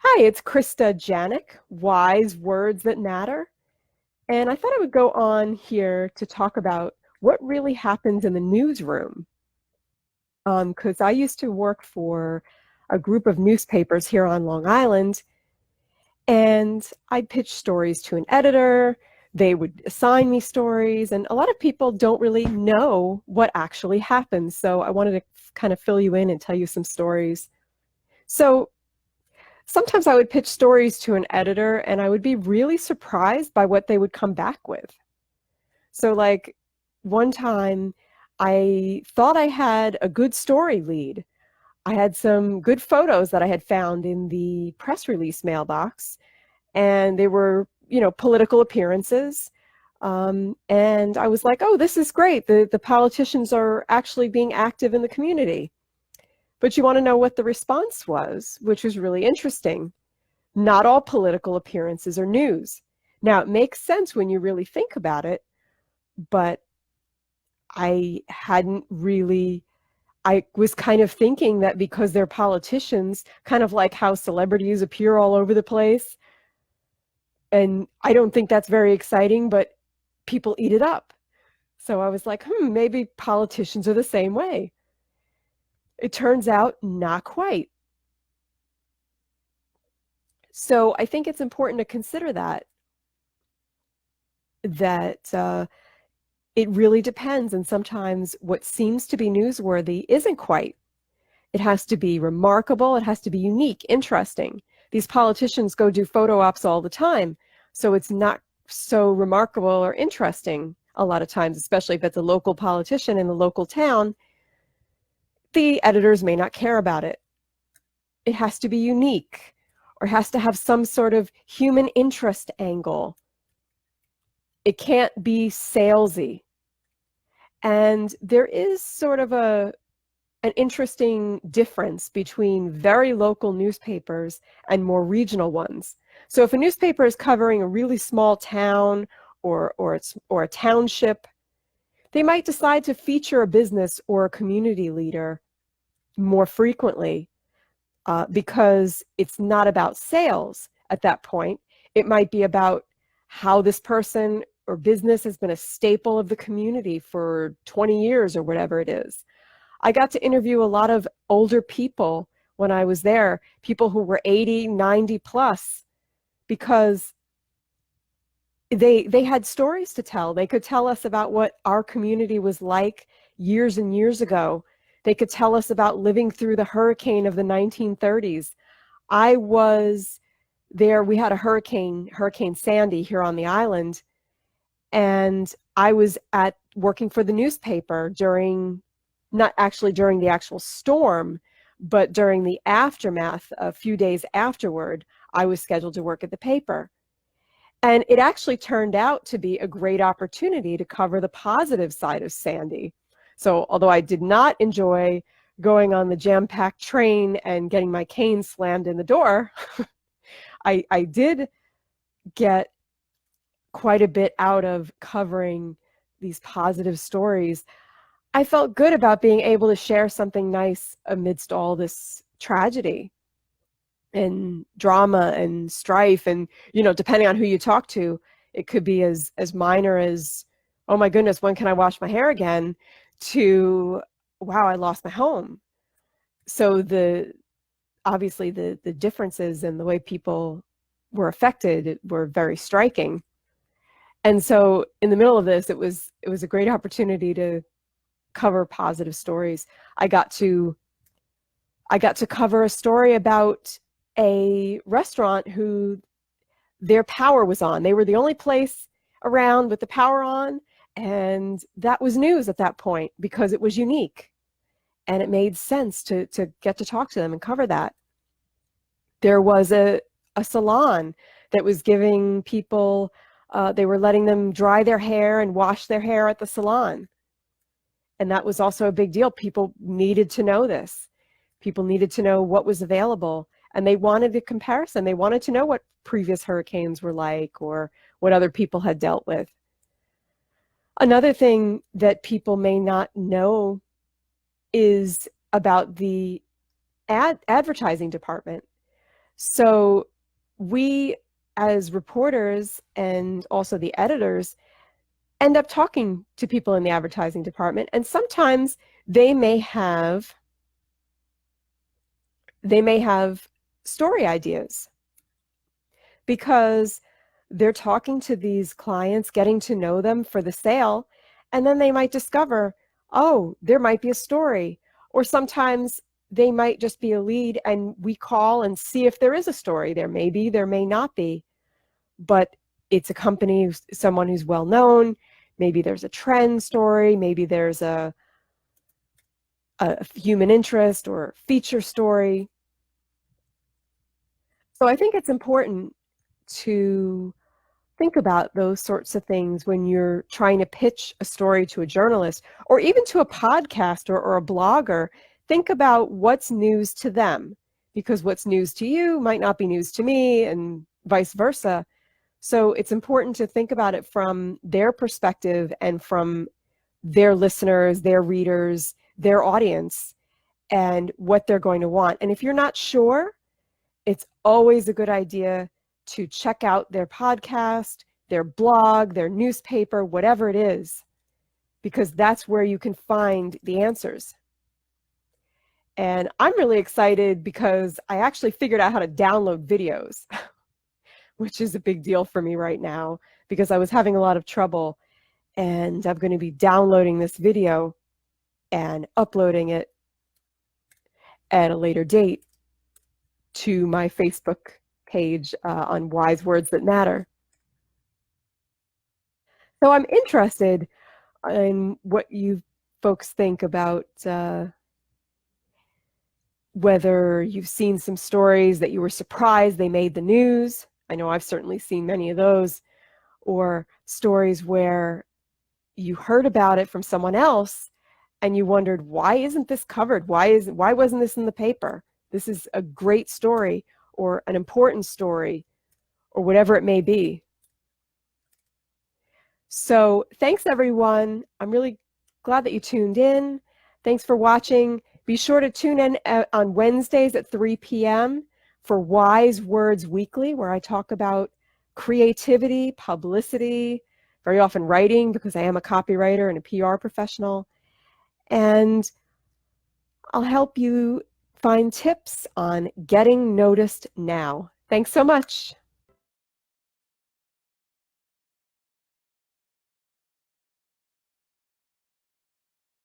Hi, it's Krista Giannak, Wise Words That Matter. And I thought I would go on here to talk about what really happens in the newsroom. Because I used to work for a group of newspapers here on Long Island, and I'd pitch stories to an editor. They would assign me stories, and a lot of people don't really know what actually happens. So I wanted to kind of fill you in and tell you some stories. So sometimes I would pitch stories to an editor and I would be really surprised by what they would come back with. So like one time I thought I had a good story lead. I had some good photos that I had found in the press release mailbox, and they were, political appearances. And I was like, oh, this is great. The politicians are actually being active in the community. But you want to know what the response was, which was really interesting. Not all political appearances are news. Now, it makes sense when you really think about it, but I hadn't really, I was kind of thinking that because they're politicians, kind of like how celebrities appear all over the place, and I don't think that's very exciting, but people eat it up. So I was like, maybe politicians are the same way. It turns out not quite. So I think it's important to consider that it really depends, and sometimes what seems to be newsworthy isn't quite. It has to be remarkable, it has to be unique, interesting. These politicians go do photo ops all the time, so it's not so remarkable or interesting a lot of times, especially if it's a local politician in the local town. The editors may not care about it. It has to be unique, or has to have some sort of human interest angle. It can't be salesy. And there is sort of an interesting difference between very local newspapers and more regional ones. So if a newspaper is covering a really small town or a township, they might decide to feature a business or a community leader more frequently because it's not about sales at that point. It might be about how this person or business has been a staple of the community for 20 years or whatever it is. I got to interview a lot of older people when I was there, people who were 80, 90 plus, because they had stories to tell. They could tell us about what our community was like years and years ago. They could tell us about living through the hurricane of the 1930s. I was there. We had a Hurricane Sandy here on the island, and I was working for the newspaper during, not actually during the actual storm, but during the aftermath, a few days afterward, I was scheduled to work at the paper. And it actually turned out to be a great opportunity to cover the positive side of Sandy. So although I did not enjoy going on the jam-packed train and getting my cane slammed in the door, I did get quite a bit out of covering these positive stories. I felt good about being able to share something nice amidst all this tragedy and drama and strife. And, depending on who you talk to, it could be as minor as, oh my goodness, when can I wash my hair again, to, wow, I lost my home. So obviously the differences in the way people were affected were very striking. And so in the middle of this, it was a great opportunity to cover positive stories. I got to cover a story about a restaurant who their power was on. They were the only place around with the power on, and that was news at that point because it was unique, and it made sense to get to talk to them and cover that. There was a salon that was giving people, they were letting them dry their hair and wash their hair at the salon. And that was also a big deal. People needed to know this. People needed to know what was available, and they wanted a comparison. They wanted to know what previous hurricanes were like or what other people had dealt with. Another thing that people may not know is about the advertising department. So we, as reporters and also the editors, end up talking to people in the advertising department, and sometimes they may have story ideas because they're talking to these clients, getting to know them for the sale, and then they might discover, oh, there might be a story. Or sometimes they might just be a lead and we call and see if there is a story. There may be, there may not be, but it's a company, someone who's well known. Maybe there's a trend story, maybe there's a human interest or feature story. So I think it's important to think about those sorts of things when you're trying to pitch a story to a journalist or even to a podcaster or a blogger. Think about what's news to them, because what's news to you might not be news to me, and vice versa. So it's important to think about it from their perspective and from their listeners, their readers, their audience, and what they're going to want. And if you're not sure, it's always a good idea to check out their podcast, their blog, their newspaper, whatever it is, because that's where you can find the answers. And I'm really excited because I actually figured out how to download videos, which is a big deal for me right now because I was having a lot of trouble. And I'm going to be downloading this video and uploading it at a later date to my Facebook page on Wise Words That Matter. So I'm interested in what you folks think about whether you've seen some stories that you were surprised they made the news. I know I've certainly seen many of those, or stories where you heard about it from someone else and you wondered, why isn't this covered? Why wasn't this in the paper? This is a great story or an important story or whatever it may be. So thanks, everyone. I'm really glad that you tuned in. Thanks for watching. Be sure to tune in on Wednesdays at 3 p.m. for Wise Words Weekly, where I talk about creativity, publicity, very often writing, because I am a copywriter and a PR professional. And I'll help you find tips on getting noticed now. Thanks so much.